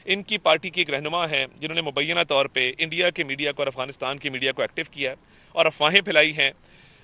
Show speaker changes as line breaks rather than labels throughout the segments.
ان کی پارٹی کی ایک رہنما ہیں جنہوں نے مبینہ طور پہ انڈیا کے میڈیا کو اور افغانستان کی میڈیا کو ایکٹیو کیا اور افواہیں پھیلائی ہیں۔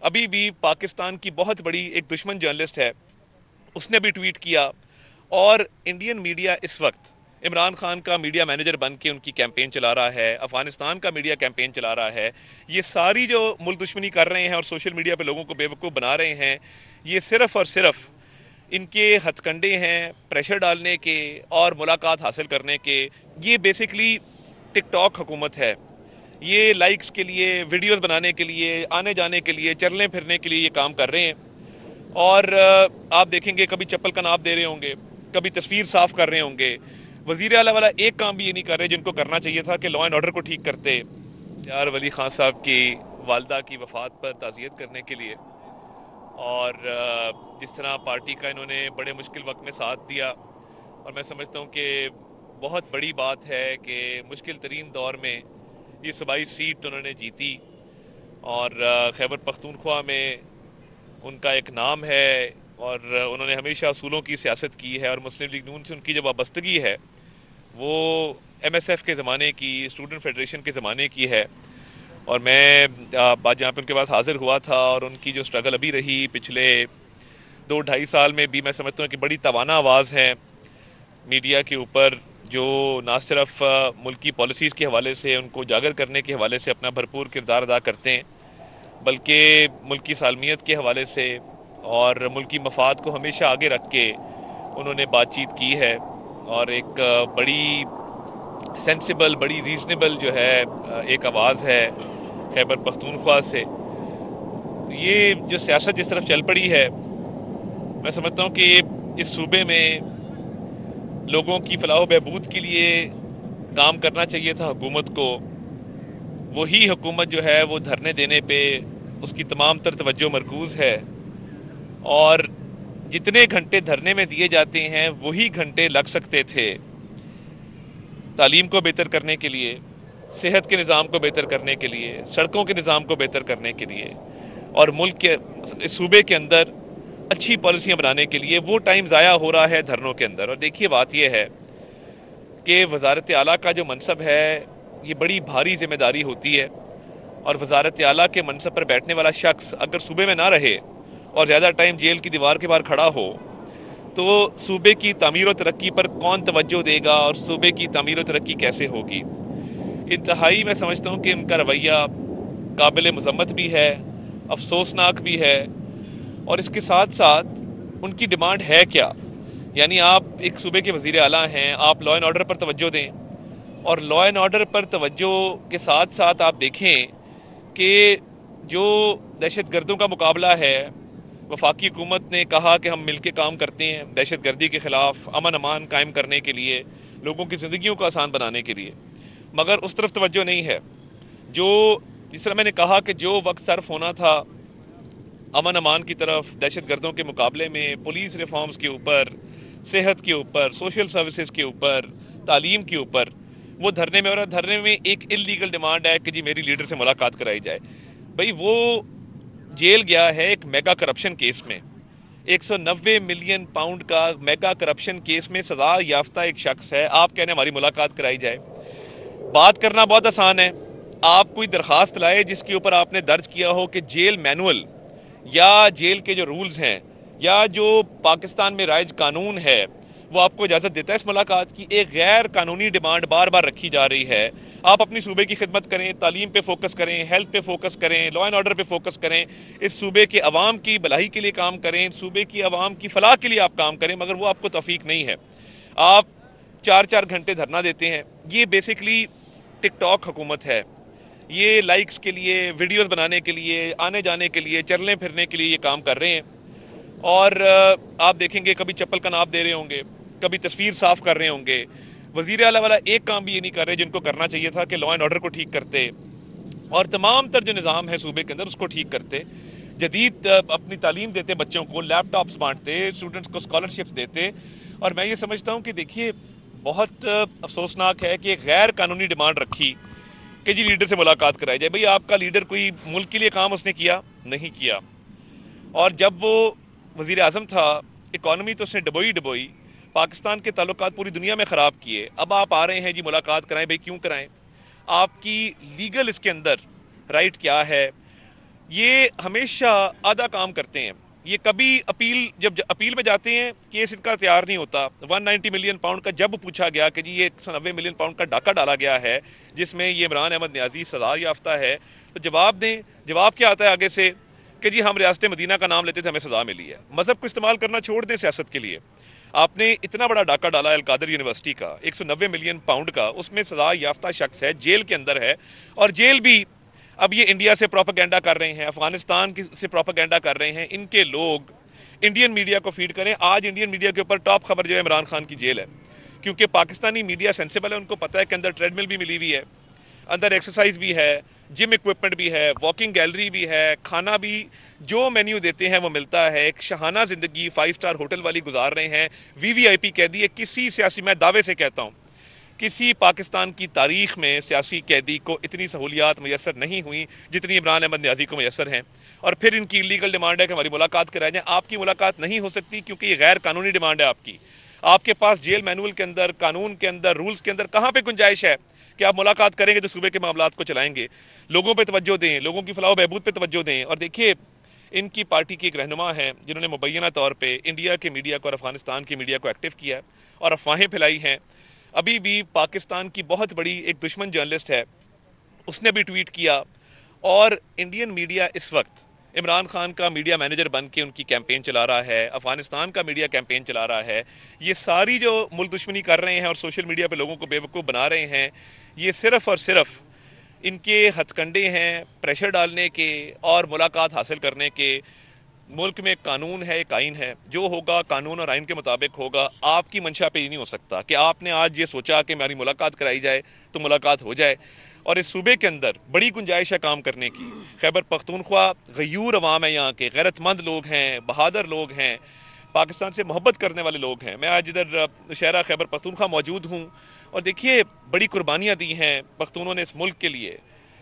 ابھی بھی پاکستان کی بہت بڑی ایک دشمن جرنلسٹ ہے، اس نے بھی ٹویٹ کیا، اور انڈین میڈیا اس وقت عمران خان کا میڈیا مینیجر بن کے ان کی کیمپین چلا رہا ہے، افغانستان کا میڈیا کیمپین چلا رہا ہے۔ یہ ساری جو ملک دشمنی کر رہے ہیں اور سوشل میڈیا پہ لوگوں کو بے وقوف بنا رہے ہیں، یہ صرف اور صرف ان کے ہتھ کنڈے ہیں پریشر ڈالنے کے اور ملاقات حاصل کرنے کے۔ یہ بیسیکلی ٹک ٹاک حکومت ہے، یہ لائکس کے لیے، ویڈیوز بنانے کے لیے، آنے جانے کے لیے، چلنے پھرنے کے لیے یہ کام کر رہے ہیں۔ اور آپ دیکھیں گے کبھی چپل کا ناپ دے رہے ہوں گے، کبھی تصویر صاف کر رہے ہوں گے۔ وزیر اعلیٰ والا ایک کام بھی یہ نہیں کر رہے جن کو کرنا چاہیے تھا کہ لا اینڈ آرڈر کو ٹھیک کرتے۔ یار ولی خان صاحب کی والدہ کی وفات پر تعزیت کرنے کے لیے، اور جس طرح پارٹی کا انہوں نے بڑے مشکل وقت میں ساتھ دیا، اور میں سمجھتا ہوں کہ بہت بڑی بات ہے کہ مشکل ترین دور میں یہ صوبائی سیٹ انہوں نے جیتی، اور خیبر پختونخوا میں ان کا ایک نام ہے، اور انہوں نے ہمیشہ اصولوں کی سیاست کی ہے، اور مسلم لیگ نون سے ان کی جو وابستگی ہے وہ ایم ایس ایف کے زمانے کی، اسٹوڈنٹ فیڈریشن کے زمانے کی ہے۔ اور میں بات جہاں پہ ان کے پاس حاضر ہوا تھا، اور ان کی جو سٹرگل ابھی رہی پچھلے 2-2.5 سال میں بھی، میں سمجھتا ہوں کہ بڑی توانا آواز ہے میڈیا کے اوپر، جو نہ صرف ملکی پالیسیز کے حوالے سے ان کو اجاگر کرنے کے حوالے سے اپنا بھرپور کردار ادا کرتے ہیں، بلکہ ملکی سالمیت کے حوالے سے اور ملکی مفاد کو ہمیشہ آگے رکھ کے انہوں نے بات چیت کی ہے، اور ایک بڑی سینسیبل، بڑی ریزنیبل جو ہے ایک آواز ہے خیبر پختونخوا سے۔ تو یہ جو سیاست جس طرف چل پڑی ہے، میں سمجھتا ہوں کہ اس صوبے میں لوگوں کی فلاح و بہبود کے لیے کام کرنا چاہیے تھا حکومت کو۔ وہی حکومت جو ہے وہ دھرنے دینے پہ اس کی تمام تر توجہ مرکوز ہے، اور جتنے گھنٹے دھرنے میں دیے جاتے ہیں وہی گھنٹے لگ سکتے تھے تعلیم کو بہتر کرنے کے لیے، صحت کے نظام کو بہتر کرنے کے لیے، سڑکوں کے نظام کو بہتر کرنے کے لیے، اور ملک کے صوبے کے اندر اچھی پالیسیاں بنانے کے لیے۔ وہ ٹائم ضائع ہو رہا ہے دھرنوں کے اندر۔ اور دیکھیے بات یہ ہے کہ وزارت اعلیٰ کا جو منصب ہے یہ بڑی بھاری ذمہ داری ہوتی ہے، اور وزارت اعلیٰ کے منصب پر بیٹھنے والا شخص اگر صوبے میں نہ رہے اور زیادہ ٹائم جیل کی دیوار کے باہر کھڑا ہو، تو صوبے کی تعمیر و ترقی پر کون توجہ دے گا، اور صوبے کی تعمیر و ترقی کیسے ہوگی؟ انتہائی میں سمجھتا ہوں کہ ان کا رویہ قابل مذمت بھی ہے، افسوسناک بھی ہے، اور اس کے ساتھ ساتھ ان کی ڈیمانڈ ہے کیا؟ یعنی آپ ایک صوبے کے وزیر اعلیٰ ہیں، آپ لا اینڈ آرڈر پر توجہ دیں، اور لا اینڈ آرڈر پر توجہ کے ساتھ ساتھ آپ دیکھیں کہ جو دہشت گردوں کا مقابلہ ہے، وفاقی حکومت نے کہا کہ ہم مل کے کام کرتے ہیں دہشت گردی کے خلاف، امن امان قائم کرنے کے لیے، لوگوں کی زندگیوں کو آسان بنانے کے لیے، مگر اس طرف توجہ نہیں ہے۔ جو جس طرح میں نے کہا کہ جو وقت صرف ہونا تھا امن امان کی طرف، دہشت گردوں کے مقابلے میں، پولیس ریفارمز کے اوپر، صحت کے اوپر، سوشل سروسز کے اوپر، تعلیم کے اوپر، وہ دھرنے میں، اور دھرنے میں ایک انلیگل ڈیمانڈ ہے کہ جی میری لیڈر سے ملاقات کرائی جائے۔ بھئی وہ جیل گیا ہے ایک میگا کرپشن کیس میں، 190 ملین پاؤنڈ کا میگا کرپشن کیس میں سزا یافتہ ایک شخص ہے، آپ کہنے ہماری ملاقات کرائی جائے۔ بات کرنا بہت آسان ہے، آپ کوئی درخواست لائے جس کے اوپر آپ نے درج کیا ہو کہ جیل مینول یا جیل کے جو رولز ہیں یا جو پاکستان میں رائج قانون ہے وہ آپ کو اجازت دیتا ہے اس ملاقات کی۔ ایک غیر قانونی ڈیمانڈ بار بار رکھی جا رہی ہے۔ آپ اپنی صوبے کی خدمت کریں، تعلیم پہ فوکس کریں، ہیلتھ پہ فوکس کریں، لا اینڈ آرڈر پہ فوکس کریں، اس صوبے کے عوام کی بھلائی کے لیے کام کریں، صوبے کی عوام کی فلاح کے لیے آپ کام کریں، مگر وہ آپ کو توفیق نہیں ہے۔ آپ 4-4 گھنٹے دھرنا دیتے ہیں۔ یہ بیسیکلی ٹک ٹاک حکومت ہے، یہ لائکس کے لیے، ویڈیوز بنانے کے لیے، آنے جانے کے لیے، چلنے پھرنے کے لیے یہ کام کر رہے ہیں۔ اور آپ دیکھیں گے کبھی چپل کا ناپ دے رہے ہوں گے، کبھی تصویر صاف کر رہے ہوں گے۔ وزیر اعلیٰ والا ایک کام بھی یہ نہیں کر رہے جن کو کرنا چاہیے تھا کہ لا اینڈ آرڈر کو ٹھیک کرتے، اور تمام تر جو نظام ہے صوبے کے اندر اس کو ٹھیک کرتے، جدید اپنی تعلیم دیتے، بچوں کو لیپ ٹاپس بانٹتے، اسٹوڈنٹس کو اسکالرشپس دیتے۔ اور میں یہ سمجھتا ہوں کہ دیکھیے بہت افسوسناک ہے کہ ایک غیر قانونی ڈیمانڈ رکھی کہ جی لیڈر سے ملاقات کرائی جائے۔ بھئی آپ کا لیڈر کوئی ملک کے لیے کام اس نے کیا؟ نہیں کیا۔ اور جب وہ وزیر اعظم تھا، اکانومی تو اس نے ڈبوئی، پاکستان کے تعلقات پوری دنیا میں خراب کیے، اب آپ آ رہے ہیں جی ملاقات کرائیں، بھئی کیوں کرائیں؟ آپ کی لیگل اس کے اندر رائٹ کیا ہے؟ یہ ہمیشہ آدھا کام کرتے ہیں، یہ کبھی جب اپیل میں جاتے ہیں کیس ان کا تیار نہیں ہوتا۔ 190 ملین پاؤنڈ کا جب پوچھا گیا کہ جی یہ 190 ملین پاؤنڈ کا ڈاکہ ڈالا گیا ہے جس میں یہ عمران احمد نیازی سزا یافتہ ہے، تو جواب دیں۔ جواب کیا آتا ہے آگے سے کہ جی ہم ریاست مدینہ کا نام لیتے تھے، ہمیں سزا ملی ہے۔ مذہب کو استعمال کرنا چھوڑ دیں سیاست کے لیے۔ آپ نے اتنا بڑا ڈاکہ ڈالا ہے القادر یونیورسٹی کا 190 ملین پاؤنڈ کا، اس میں سزا یافتہ شخص ہے، جیل کے اندر ہے، اور جیل بھی اب یہ انڈیا سے پروپیگنڈا کر رہے ہیں، افغانستان سے پروپیگنڈا کر رہے ہیں۔ ان کے لوگ انڈین میڈیا کو فیڈ کریں۔ آج انڈین میڈیا کے اوپر ٹاپ خبر جو ہے عمران خان کی جیل ہے، کیونکہ پاکستانی میڈیا سینسیبل ہے، ان کو پتہ ہے کہ اندر ٹریڈ مل بھی ملی ہوئی ہے، اندر ایکسرسائز بھی ہے، جم ایکوپمنٹ بھی ہے، واکنگ گیلری بھی ہے، کھانا بھی جو مینیو دیتے ہیں وہ ملتا ہے۔ ایک شاہانہ زندگی 5 سٹار ہوٹل والی گزار رہے ہیں، وی آئی پی قیدی ہے۔ کسی سیاسی، میں دعوے سے کہتا ہوں، کسی پاکستان کی تاریخ میں سیاسی قیدی کو اتنی سہولیات میسر نہیں ہوئی جتنی عمران احمد نیازی کو میسر ہیں، اور پھر ان کی لیگل ڈیمانڈ ہے کہ ہماری ملاقات کرائی جائیں۔ آپ کی ملاقات نہیں ہو سکتی کیونکہ یہ غیر قانونی ڈیمانڈ ہے آپ کی۔ آپ کے پاس جیل مینول کے اندر، قانون کے اندر، رولز کے اندر کہاں پہ گنجائش ہے کہ آپ ملاقات کریں گے تو صوبے کے معاملات کو چلائیں گے؟ لوگوں پہ توجہ دیں، لوگوں کی فلاح و بہبود پہ توجہ دیں۔ اور دیکھیے، ان کی پارٹی کی ایک رہنما ہیں جنہوں نے مبینہ طور پہ انڈیا کے میڈیا کو اور افغانستان کی میڈیا کو ایکٹیو کیا ہے اور افواہیں پھیلائی ہیں۔ ابھی بھی پاکستان کی بہت بڑی ایک دشمن جرنلسٹ ہے، اس نے بھی ٹویٹ کیا، اور انڈین میڈیا اس وقت عمران خان کا میڈیا مینیجر بن کے ان کی کیمپین چلا رہا ہے، افغانستان کا میڈیا کیمپین چلا رہا ہے۔ یہ ساری جو ملک دشمنی کر رہے ہیں اور سوشل میڈیا پہ لوگوں کو بے وقوف بنا رہے ہیں، یہ صرف اور صرف ان کے ہتھ کنڈے ہیں پریشر ڈالنے کے اور ملاقات حاصل کرنے کے۔ ملک میں قانون ہے، ایک آئین ہے، جو ہوگا قانون اور آئین کے مطابق ہوگا۔ آپ کی منشا پہ یہ نہیں ہو سکتا کہ آپ نے آج یہ سوچا کہ ہماری ملاقات کرائی جائے تو ملاقات ہو جائے۔ اور اس صوبے کے اندر بڑی گنجائش ہے کام کرنے کی۔ خیبر پختونخوا غیور عوام ہے، یہاں کے غیرت مند لوگ ہیں، بہادر لوگ ہیں، پاکستان سے محبت کرنے والے لوگ ہیں۔ میں آج ادھر شہرہ خیبر پختونخوا موجود ہوں، اور دیکھیے بڑی قربانیاں دی ہیں پختونوں نے اس ملک کے لیے،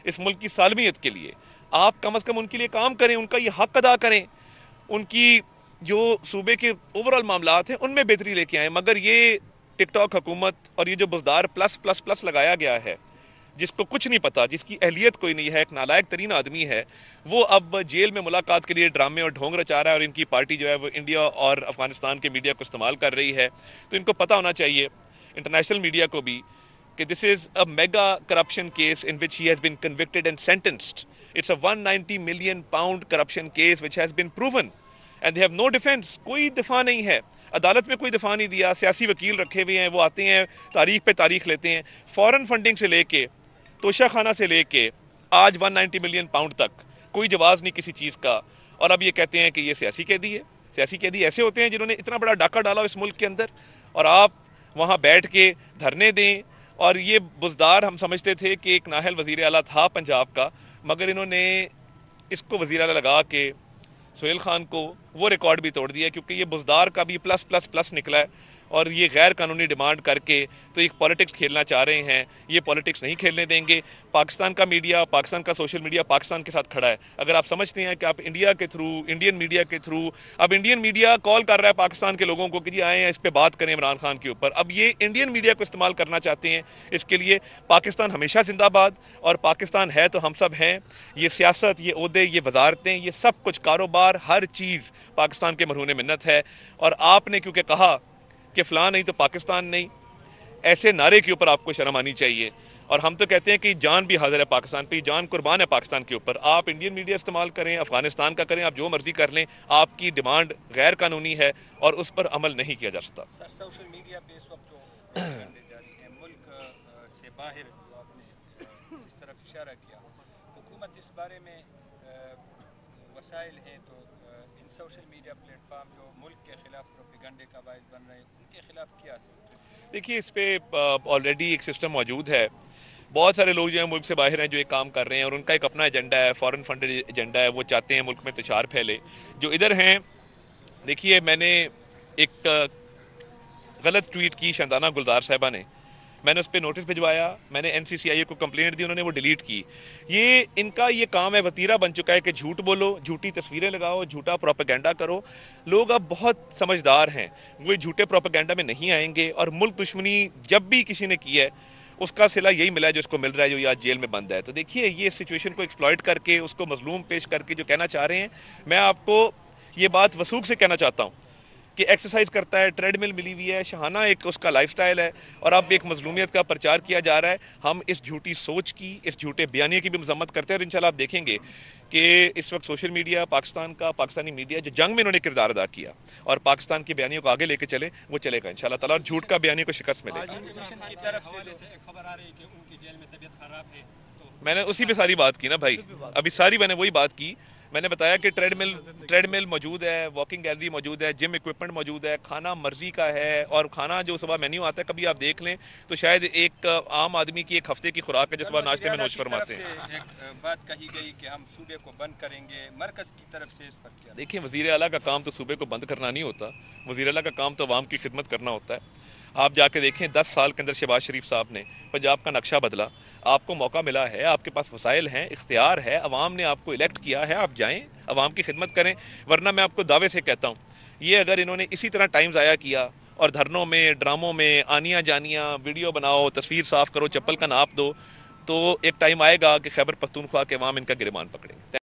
اس ملک کی سالمیت کے لیے۔ آپ کم از کم ان کے لیے کام کریں، ان کا یہ حق ادا کریں، ان کی جو صوبے کے اوورال معاملات ہیں ان میں بہتری لے کے آئیں۔ مگر یہ ٹک ٹاک حکومت اور یہ جو بزدار پلس پلس پلس لگایا گیا ہے، جس کو کچھ نہیں پتا، جس کی اہلیت کوئی نہیں ہے، ایک نالائق ترین آدمی ہے، وہ اب جیل میں ملاقات کے لیے ڈرامے اور ڈھونگ رچا رہا ہے، اور ان کی پارٹی جو ہے وہ انڈیا اور افغانستان کے میڈیا کو استعمال کر رہی ہے۔ تو ان کو پتہ ہونا چاہیے، انٹرنیشنل میڈیا کو بھی، کہ this is a mega corruption case in which he has been convicted and sentenced. It's a 190 million pound corruption case which has been proven and they have no defense. کوئی دفاع نہیں ہے، عدالت میں کوئی دفاع نہیں دیا، سیاسی وکیل رکھے ہوئے ہیں، وہ آتے ہیں تاریخ پہ تاریخ لیتے ہیں، فورن فنڈنگ سے لے کے توشہ خانہ سے لے کے آج 190 ملین پاؤنڈ تک کوئی جواز نہیں کسی چیز کا، اور اب یہ کہتے ہیں کہ یہ سیاسی قیدی ہے۔ سیاسی قیدی ایسے ہوتے ہیں جنہوں نے اتنا بڑا ڈاکہ ڈالا اس ملک کے اندر، اور آپ وہاں بیٹھ کے دھرنے دیں۔ اور یہ بزدار ہم سمجھتے تھے کہ ایک نااہل وزیر اعلیٰ تھا پنجاب کا، مگر انہوں نے اس کو وزیر اعلیٰ لگا کے سہیل خان کو وہ ریکارڈ بھی توڑ دیا، کیونکہ یہ بزدار کا بھی پلس پلس پلس نکلا ہے، اور یہ غیر قانونی ڈیمانڈ کر کے تو ایک پولیٹکس کھیلنا چاہ رہے ہیں۔ یہ پولیٹکس نہیں کھیلنے دیں گے۔ پاکستان کا میڈیا، پاکستان کا سوشل میڈیا پاکستان کے ساتھ کھڑا ہے۔ اگر آپ سمجھتے ہیں کہ آپ انڈیا کے تھرو، انڈین میڈیا کے تھرو، اب انڈین میڈیا کال کر رہا ہے پاکستان کے لوگوں کو کہ جی آئیں اس پہ بات کریں عمران خان کے اوپر، اب یہ انڈین میڈیا کو استعمال کرنا چاہتے ہیں اس کے لیے۔ پاکستان ہمیشہ زندہ باد، اور پاکستان ہے تو ہم سب ہیں۔ یہ سیاست، یہ عہدے، یہ وزارتیں، یہ سب کچھ کاروبار، ہر چیز پاکستان کے مرہون منت ہے۔ اور آپ نے کیونکہ کہا کہ فلاں نہیں تو پاکستان نہیں، ایسے نعرے کے اوپر آپ کو شرم آنی چاہیے۔ اور ہم تو کہتے ہیں کہ جان بھی حاضر ہے پاکستان پہ، جان قربان ہے پاکستان کے اوپر۔ آپ انڈین میڈیا استعمال کریں، افغانستان کا کریں، آپ جو مرضی کر لیں، آپ کی ڈیمانڈ غیر قانونی ہے اور اس پر عمل نہیں کیا جا سکتا۔
سر، سوشل میڈیا پہ اس وقت جو پروپیگنڈے جاری ہیں ملک سے باہر، جو آپ نے اس طرف اشارہ کیا، حکومت اس بارے میں وسائل ہیں تو ان سوشل میڈیا پلیٹ فارم جو ملک کے خلاف پروپیگنڈے کا باعث بن رہے ہیں، ان کے خلاف کیا؟
دیکھیے اس پہ آلریڈی ایک سسٹم موجود ہے، بہت سارے لوگ جو ہیں ملک سے باہر ہیں جو ایک کام کر رہے ہیں، اور ان کا ایک اپنا ایجنڈا ہے، فورن فنڈڈ ایجنڈا ہے، وہ چاہتے ہیں ملک میں انتشار پھیلے۔ جو ادھر ہیں، دیکھیے میں نے ایک غلط ٹویٹ کی شاندانہ گلزار صاحبہ نے، میں نے اس پہ نوٹس بھجوایا, میں نے NCCI کو کمپلینٹ دی, انہوں نے وہ ڈیلیٹ کی. ان کا یہ کام ہے, وتیرہ بن چکا ہے کہ جھوٹ بولو, جھوٹی تصویریں لگاؤ, جھوٹا پروپیگنڈا کرو. لوگ اب بہت سمجھدار ہیں, وہ جھوٹے پروپیگنڈا میں نہیں آئیں گے. اور ملک دشمنی جب بھی کسی نے کی ہے اس کا صلہ یہی ملا ہے جو اس کو مل رہا ہے, جو آج جیل میں بند ہے. تو دیکھیے یہ سچویشن کو ایکسپلائٹ کر کے, اس کو مظلوم پیش کر کے جو کہنا چاہ رہے ہیں, میں آپ کو یہ بات وثوق سے کہنا چاہتا ہوں کہ ایکسرسائز کرتا ہے, ٹریڈ مل ملی ہوئی ہے, شہانہ ایک اس کا لائف سٹائل ہے, اور اب ایک مظلومیت کا پرچار کیا جا رہا ہے. ہم اس جھوٹی سوچ کی, اس جھوٹے بیانیے کی بھی مذمت کرتے ہیں, اور انشاءاللہ آپ دیکھیں گے کہ اس وقت سوشل میڈیا پاکستان کا, پاکستانی میڈیا جو جنگ میں انہوں نے کردار ادا کیا اور پاکستان کی بیانیوں کو آگے لے کے چلے, وہ چلے گا انشاءاللہ تعالیٰ, اور جھوٹ کا بیانیے کو شکست ملے گا.
کی طرف سے
خبر آ رہی ہے کہ ان کی جیل میں طبیعت خراب ہے,
میں نے اسی پہ ساری بات کی نا بھائی, ابھی ساری میں نے وہی بات کی. میں نے بتایا کہ ٹریڈ مل موجود ہے, واکنگ گیلری موجود ہے, جم ایکوپمنٹ موجود ہے, کھانا مرضی کا ہے, اور کھانا جو صبح مینیو آتا ہے کبھی آپ دیکھ لیں تو شاید ایک عام آدمی کی ایک ہفتے کی خوراک ہے جو صبح ناشتے میں نوش فرماتے ہیں.
ایک بات کہی گئی کہ ہم صوبے کو بند کریں گے, مرکز کی طرف سے اس پر کیا؟
دیکھیں, وزیر اعلیٰ کا کام تو صوبے کو بند کرنا نہیں ہوتا, وزیر اعلیٰ کا کام تو عوام کی خدمت کرنا ہوتا ہے. آپ جا کے دیکھیں 10 سال کے اندر شہباز شریف صاحب نے پنجاب کا نقشہ بدلا, آپ کو موقع ملا ہے, آپ کے پاس وسائل ہیں, اختیار ہے, عوام نے آپ کو الیکٹ کیا ہے, آپ جائیں عوام کی خدمت کریں. ورنہ میں آپ کو دعوے سے کہتا ہوں, یہ اگر انہوں نے اسی طرح ٹائم ضائع کیا اور دھرنوں میں, ڈراموں میں, آنیاں جانیاں, ویڈیو بناؤ, تصویر صاف کرو, چپل کا ناپ دو, تو ایک ٹائم آئے گا کہ خیبر پختونخوا کے عوام ان کا گریبان پکڑیں گے.